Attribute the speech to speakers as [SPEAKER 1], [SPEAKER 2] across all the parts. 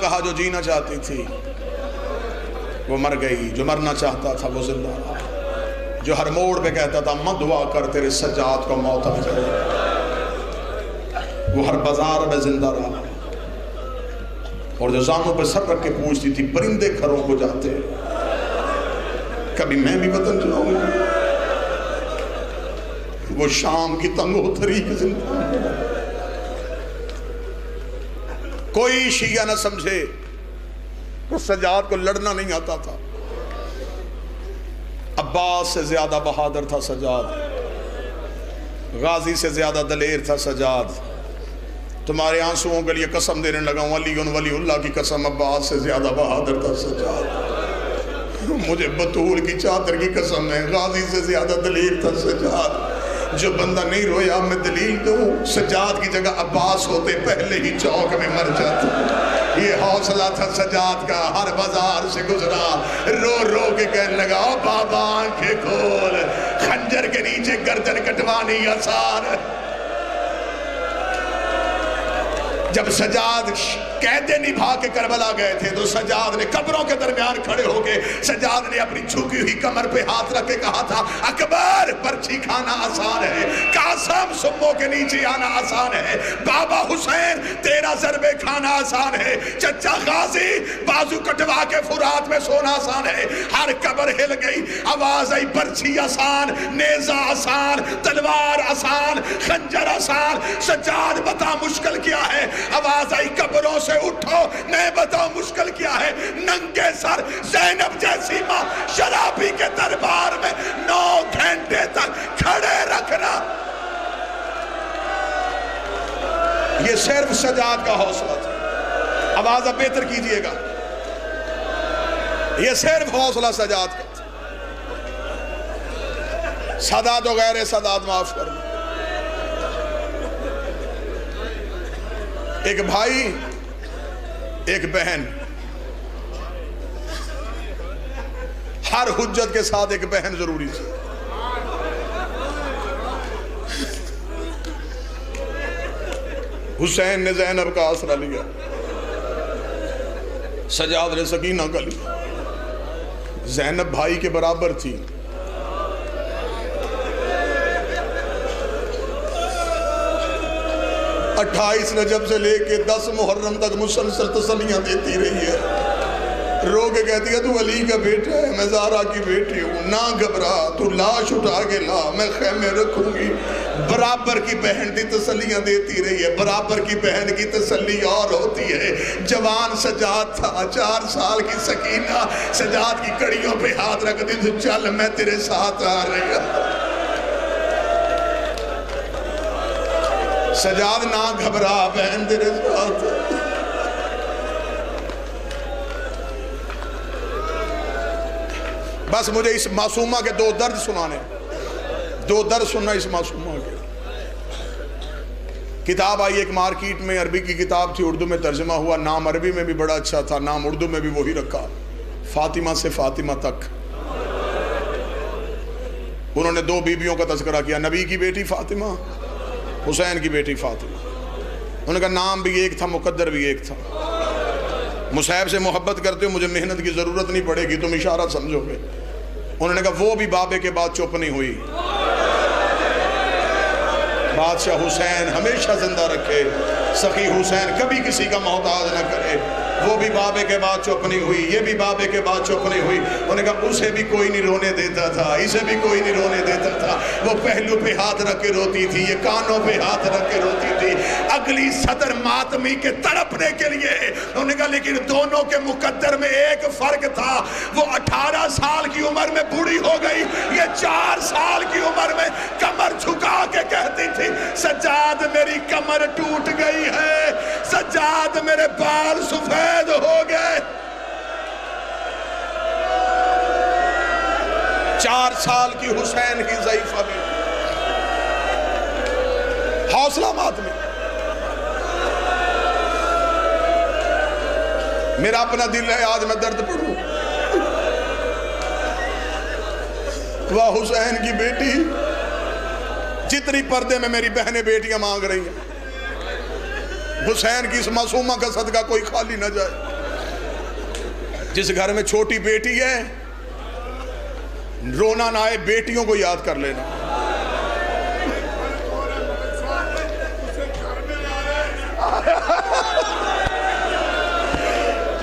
[SPEAKER 1] کہا جو جینا چاہتی تھی وہ مر گئی، جو مرنا چاہتا تھا وہ زندہ رہا، جو ہر موڑ پہ کہتا تھا مت دعا کر تیرے سجاد کو موت آ جائے، وہ ہر بازار میں زندہ رہا، اور جو زانوں پہ سر رکھ کے پوچھتی تھی پرندے گھروں کو جاتے کبھی میں بھی وطن جاؤں گی، وہ شام کی تنگو تھری زندہ۔ کوئی شیعہ نہ سمجھے کہ سجاد کو لڑنا نہیں آتا تھا، عباس سے زیادہ بہادر تھا سجاد، غازی سے زیادہ دلیر تھا سجاد۔ تمہارے آنسوؤں کے لیے قسم دینے لگا ہوں، ولی اللہ کی قسم، عباس سے زیادہ بہادر تھا سجاد۔ مجھے بطول کی چادر کی قسم ہے، غازی سے زیادہ دلیر تھا سجاد۔ جو بندہ نہیں رویا میں دلیل دوں، سجاد کی جگہ عباس ہوتے پہلے ہی چوک میں مر جاتا۔ یہ حوصلہ تھا سجاد کا، ہر بازار سے گزرا، رو رو کے کہنے لگا بابا آنکھیں کھول، خنجر کے نیچے گردن کٹوانی آسان۔ جب سجاد قیدے نبھا کے کربلا گئے تھے تو سجاد نے قبروں کے درمیان کھڑے ہو کے سجاد نے اپنی جھکی ہوئی کمر پہ ہاتھ رکھ کے کہا تھا اکبر پرچھی کھانا آسان ہے، قاسم سموں کے نیچے آنا آسان ہے، بابا حسین تیرا ضربے کھانا آسان ہے، چچا غازی بازو کٹوا کے فرات میں سونا آسان ہے۔ ہر قبر ہل گئی، آواز آئی پرچھی آسان، نیزہ آسان، تلوار آسان، خنجر آسان۔ سجاد بتا مشکل کیا ہے؟ آواز آئی قبروں سے اٹھو، میں بتاؤں مشکل کیا ہے؟ ننگے سر زینب جیسی ماں شرابی کے دربار میں 9 گھنٹے تک کھڑے رکھنا۔ یہ صرف سجاد کا حوصلہ تھا۔ آواز اب بہتر کیجئے گا، یہ صرف حوصلہ سجاد کا تھا۔ سادات و غیر سادات معاف کرنا۔ ایک بھائی ایک بہن، ہر حجت کے ساتھ ایک بہن ضروری تھی۔ حسین نے زینب کا آسرا لیا، سجاد نے سکینہ کا لیا۔ زینب بھائی کے برابر تھی، 28 رجب سے لے کے 10 محرم تک مسلسل تسلیاں دیتی رہی ہے، رو کے کہتی ہے تو علی کا بیٹا ہے، میں زہرا کی بیٹی ہوں، نہ گھبرا، تو لاش اٹھا کے لا، میں خیمے رکھوں گی۔ برابر کی بہن کی تسلیاں دیتی رہی ہے۔ برابر کی بہن کی تسلی اور ہوتی ہے۔ جوان سجاد تھا، 4 سال کی سکینہ سجاد کی کڑیوں پہ ہاتھ رکھتی تھی، چل میں تیرے ساتھ آ رہی ہوں۔ سجاد نہ گھبرا، بہن تیرے ساتھ۔ بس مجھے اس معصومہ کے 2 درد سنانے، 2 درد سننا اس معصومہ کے۔ کتاب آئی ایک مارکیٹ میں، عربی کی کتاب تھی، اردو میں ترجمہ ہوا، نام عربی میں بھی بڑا اچھا تھا، نام اردو میں بھی وہی رکھا، فاطمہ سے فاطمہ تک۔ انہوں نے 2 بیویوں کا تذکرہ کیا، نبی کی بیٹی فاطمہ، حسین کی بیٹی فاطمہ۔ انہوں نے کہا نام بھی ایک تھا، مقدر بھی ایک تھا۔ مصعب سے محبت کرتے ہو، مجھے محنت کی ضرورت نہیں پڑے گی، تم اشارہ سمجھو گے۔ انہوں نے کہا وہ بھی بابے کے بعد چپ نہیں ہوئی، بادشاہ حسین ہمیشہ زندہ رکھے، سخی حسین کبھی کسی کا محتاج نہ کرے، وہ بھی بابے کے بعد چپ نہیں ہوئی، یہ بھی بابے کے بعد چپ نہیں ہوئی۔ انہوں نے کہا اسے بھی کوئی نہیں رونے دیتا تھا، اسے بھی کوئی نہیں رونے دیتا تھا، وہ پہلو پہ ہاتھ رکھ کے روتی تھی، یہ کانوں پہ ہاتھ رکھ کے روتی تھی، اگلی صدر ماتمی کے تڑپنے کے لیے۔ انہوں نے کہا لیکن دونوں کے مقدر میں ایک فرق تھا، وہ 18 سال کی عمر میں بوڑھی ہو گئی، یہ 4 سال کی عمر میں کمر جھکا کے کہتی تھی سجاد میری کمر ٹوٹ گئی ہے، سجاد میرے بال سفید ہو گئے۔ 4 سال کی حسین کی ضعیفہ بھی حوصلہ ماتمی۔ میرا اپنا دل ہے، آج میں درد پڑھوں، وہ حسین کی بیٹی جتنی پردے میں میری بہنیں بیٹیاں مانگ رہی ہیں، حسین کی اس معصومہ کا صدقہ کوئی خالی نہ جائے. جس گھر میں چھوٹی بیٹی ہے رونا نہ آئے, بیٹیوں کو یاد کر لینا.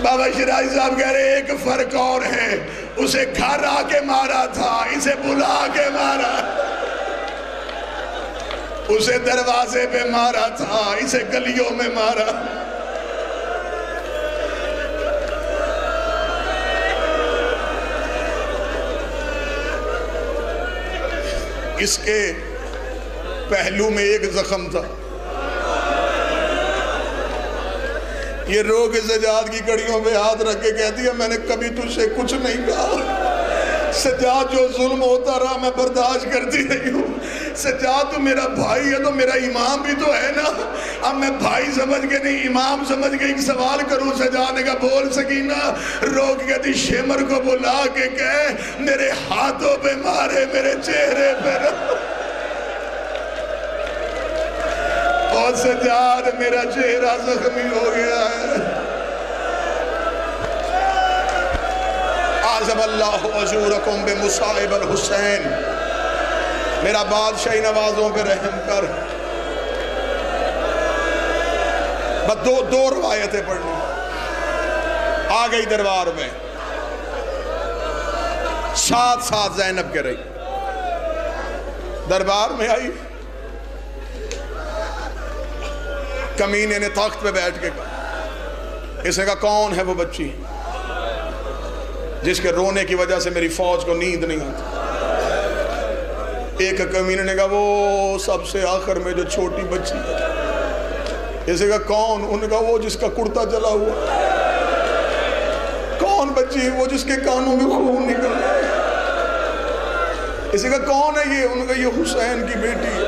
[SPEAKER 1] بابا شیراز صاحب کہہ رہے ایک فرق اور ہے, اسے گھر آ کے مارا تھا, اسے بلا کے مارا. اسے دروازے پہ مارا تھا, اسے گلیوں میں مارا. اس کے پہلو میں ایک زخم تھا. یہ رو کے سجاد کی کڑیوں پہ ہاتھ رکھ کے کہتی ہے میں نے کبھی تجھ سے کچھ نہیں کہا. سجاد جو ظلم ہوتا رہا میں برداشت کرتی رہی ہوں. سجاد تو میرا بھائی ہے تو میرا امام بھی تو ہے نا. اب میں بھائی سمجھ کے نہیں امام سمجھ کے ایک سوال کروں. سجاد نے کہا بول سکینہ. رو کے کہتی شمر کو بلا کے کہے میرے ہاتھوں پہ مارے میرے چہرے پہ. اور سجاد میرا چہرہ زخمی ہو گیا ہے. عظم اللہ اجورکم بمصائب الحسین. میرا بادشاہی نوازوں پہ رحم کر. بس دو روایتیں پڑھنی. آ گئی دربار میں, ساتھ زینب کے رہی. دربار میں آئی, کمینے نے تخت پہ بیٹھ کے کہا. اس نے کہا کون ہے وہ بچی جس کے رونے کی وجہ سے میری فوج کو نیند نہیں آتی؟ ایک کمینے نے کہا وہ سب سے آخر میں جو چھوٹی بچی ہے. اس نے کہا کون؟ انہوں نے کہا وہ جس کا کرتا جلا ہوا. کون بچی؟ وہ جس کے کانوں میں خون نکل رہا ہے. اس نے کہا کون ہے یہ؟ انہوں نے کہا یہ حسین کی بیٹی ہے.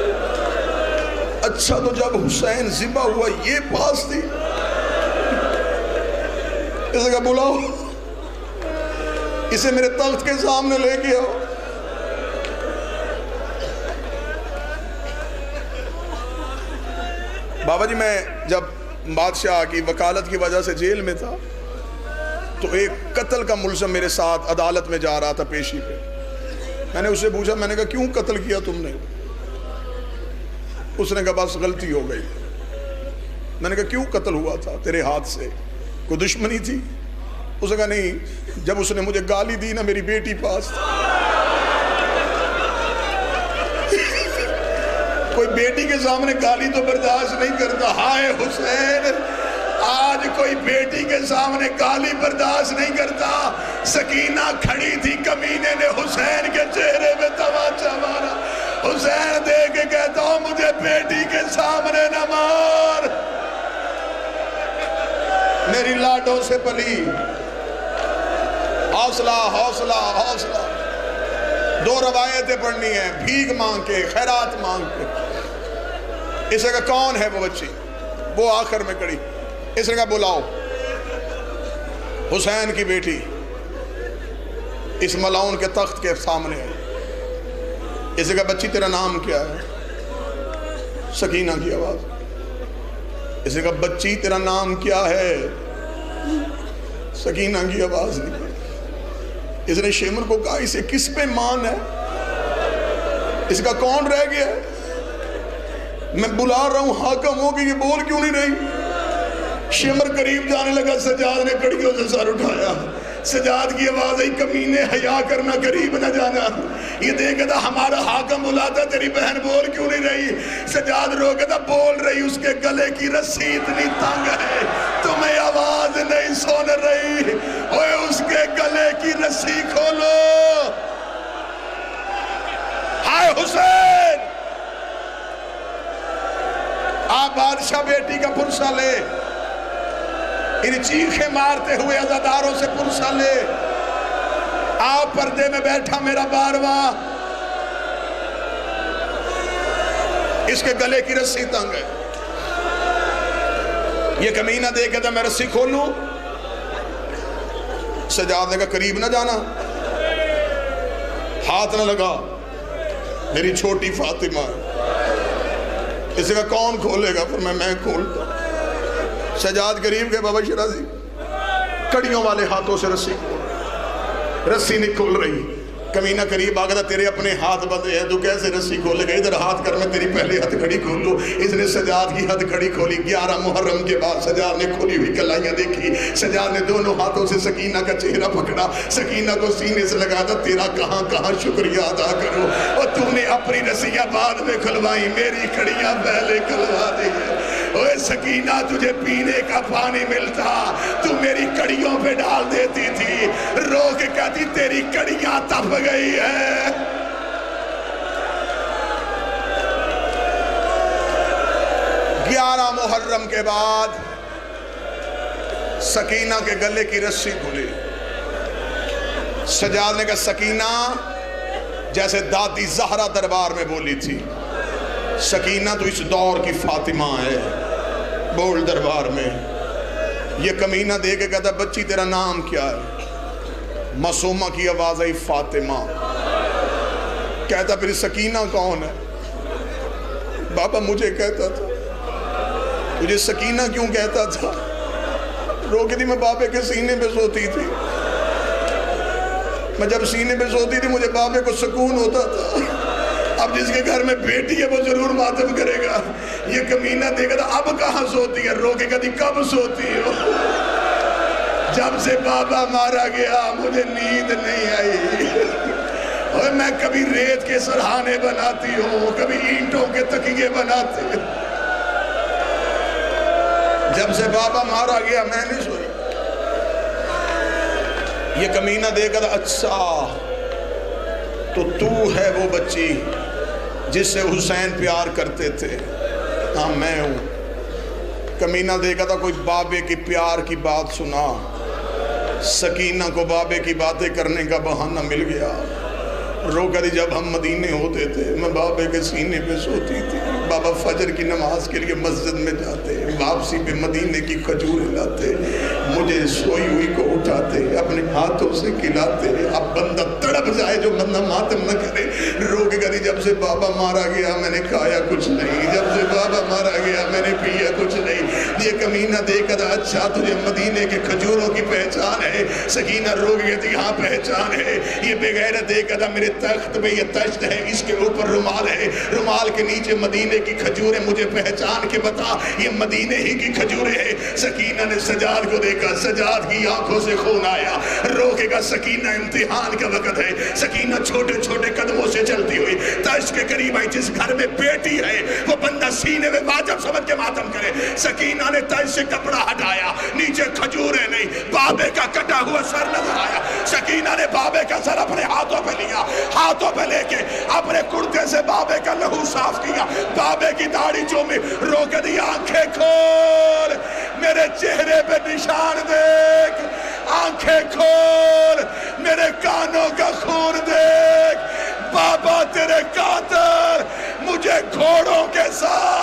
[SPEAKER 1] اچھا تو جب حسین ذبح ہوا یہ پاس تھی؟ اس نے کہا بلاؤ اسے میرے تخت کے سامنے لے کے آؤ. بابا جی میں جب بادشاہ کی وکالت کی وجہ سے جیل میں تھا تو ایک قتل کا ملزم میرے ساتھ عدالت میں جا رہا تھا پیشی پہ. میں نے اسے پوچھا, میں نے کہا کیوں قتل کیا تم نے؟ اس نے کہا بس غلطی ہو گئی. میں نے کہا کیوں قتل ہوا تھا تیرے ہاتھ سے؟ کوئی دشمنی تھی؟ اس نے کہا نہیں, جب اس نے مجھے گالی دی نا میری بیٹی پاس کوئی بیٹی کے سامنے گالی تو برداشت نہیں کرتا. ہائے حسین, آج کوئی بیٹی کے سامنے گالی برداشت نہیں کرتا. سکینہ کھڑی تھی, کمینے نے حسین کے چہرے میں تماچا مارا. حسین دیکھ کے کہتا ہوں مجھے بیٹی کے سامنے نہ مار. میری لاڈوں سے پلی. حوصلہ حوصلہ حوصلہ. دو روایتیں پڑھنی ہیں, بھیک مانگ کے, خیرات مانگ کے. اس نے کہا کون ہے وہ بچی؟ وہ آخر میں کڑی. اس نے کہا بلاؤ حسین کی بیٹی اس ملعون کے تخت کے سامنے ہے. اس نے کہا بچی تیرا نام کیا ہے؟ سکینہ کی آواز. اس نے کہا بچی تیرا نام کیا ہے؟ سکینہ کی آواز نہیں. اس نے شیمر کو کہا اسے کس پہ مان ہے؟ اس کا کون رہ گیا ہے؟ میں بلا رہا ہوں حاکم ہو کہ یہ بول کیوں نہیں رہی؟ شیمر قریب جانے لگا, سجاد نے کڑیوں سے سر اٹھایا. سجاد کی آواز آئی کمینے حیا کرنا, قریب نہ جانا. یہ دیکھا تھا ہمارا حاکم بلاتا, تیری بہن بول کیوں نہیں رہی؟ سجاد رو کے تھا بول رہی, اس کے گلے کی رسی اتنی تنگ ہے تمہیں آواز نہیں سن رہی. اوے اس کے گلے کی رسی کھولو. ہائے حسین, آپ بادشاہ بیٹی کا پرسہ لے, ان چیخیں مارتے ہوئے عزاداروں سے پرسہ لے. آپ پردے میں بیٹھا میرا بارواں, اس کے گلے کی رسی تنگ ہے. یہ کمینہ دے کے تھا میں رسی کھولوں. سجاد نے کہا قریب نہ جانا, ہاتھ نہ لگا, میری چھوٹی فاطمہ. اس نے کہا کون کھولے گا؟ پھر میں کھولتا. سجاد قریب کے بابا شرازی کڑیوں والے ہاتھوں سے رسی نہیں کھول رہی. کمینہ قریب آگا تھا, تیرے اپنے ہاتھ بندھے ہیں, تو کیسے رسی کھولے گا؟ ادھر ہاتھ کر, میں تیری پہلے ہتھ کھڑی کھول لوں. اس نے سجاد کی ہتھ کھڑی کھولی. 11 محرم کے بعد سجاد نے کھولی ہوئی کلائیاں دیکھی. سجاد نے دونوں ہاتھوں سے سکینہ کا چہرہ پکڑا, سکینہ کو سینے سے لگا تھا. تیرا کہاں کہاں شکریہ ادا کرو, اور تو نے اپنی رسیاں بعد میں کھلوائی, میری کھڑیاں پہلے کھلوا دی. اوے سکینہ, تجھے پینے کا پانی ملتا, تو میری کڑیوں پہ ڈال دیتی تھی. رو کے کہتی تیری کڑیاں تپ گئی ہے. گیارہ محرم کے بعد سکینہ کے گلے کی رسی کھلی. سجاد نے کہا سکینہ, جیسے دادی زہرا دربار میں بولی تھی, سکینہ تو اس دور کی فاطمہ ہے, بول دربار میں. یہ کمینہ دے کے کہتا بچی تیرا نام کیا ہے؟ معصومہ کی آواز آئی فاطمہ. کہتا پھر سکینہ کون ہے؟ بابا مجھے کہتا تھا. تجھے سکینہ کیوں کہتا تھا؟ رو کے تھی, میں بابے کے سینے پہ سوتی تھی. میں جب سینے پہ سوتی تھی مجھے بابے کو سکون ہوتا تھا. اب جس کے گھر میں بیٹی ہے وہ ضرور ماتم کرے گا. یہ کمینہ دیکھا تھا اب کہاں سوتی ہے؟ رو کے کہتی کب سوتی ہو؟ جب سے بابا مارا گیا مجھے نیند نہیں آئی. اور میں کبھی ریت کے سرہانے بناتی ہوں, کبھی اینٹوں کے تکیے بناتی ہوں. جب سے بابا مارا گیا میں نہیں سوئی. یہ کمینہ دیکھا تھا اچھا تو ہے وہ بچی جس سے حسین پیار کرتے تھے. ہاں میں ہوں. کمینہ دیکھا تھا کوئی بابے کی پیار کی بات سنا. سکینہ کو بابے کی باتیں کرنے کا بہانہ مل گیا. رو کر جب ہم مدینے ہوتے تھے میں بابے کے سینے پہ سوتی تھی. بابا فجر کی نماز کے لیے مسجد میں جاتے, واپسی پہ مدینے کی کھجوریں لاتے, مجھے سوئی ہوئی کو اٹھاتے, اپنے ہاتھوں سے کھلاتے. اب بندہ تڑپ جائے جو بندہ ماتم نہ کرے. رو کے کہتی جب سے بابا مارا گیا میں نے کھایا کچھ نہیں, جب سے بابا مارا گیا میں نے پیا کچھ نہیں. یہ کمینہ دیکھا تھا اچھا تجھے مدینے کے کھجوروں کی پہچان ہے؟ سکینہ رو کے کہتی ہاں پہچان ہے. یہ بغیرت دیکھا تھا میرے تخت پہ یہ تشت ہے, اس کے اوپر رومال ہے, رومال کے نیچے مدینے کی کھجوریں, مجھے پہچان کے بتا یہ مدینے ہی کی کھجوریں ہیں. سکینہ نے سجاد کو دیکھا, سجاد کی آنکھوں سے خون آیا. رو کے کہا سکینہ امتحان کا وقت ہے. سکینہ چھوٹے چھوٹے قدموں سے چلتی ہوئی تشت کے قریب آئی. جس گھر میں بیٹی ہے وہ بندہ سینے میں واجب سمجھ کے ماتم کرے. سکینہ نے تشت سے کپڑا ہٹایا, نیچے کھجوریں نہیں, بابے کا کٹا ہوا سر نظر آیا. سکینہ نے بابے کا سر اپنے ہاتھوں پہ لیا, ہاتھوں پہ لے کے اپنے کرتے سے بابے کا لہو صاف کیا, بابے کی داڑھی چومی. رو کے دی آنکھیں کھول, میرے چہرے پہ نشان دیکھ, آنکھیں کھول, میرے کانوں کا خون دیکھ. بابا تیرے قاتل مجھے گھوڑوں کے ساتھ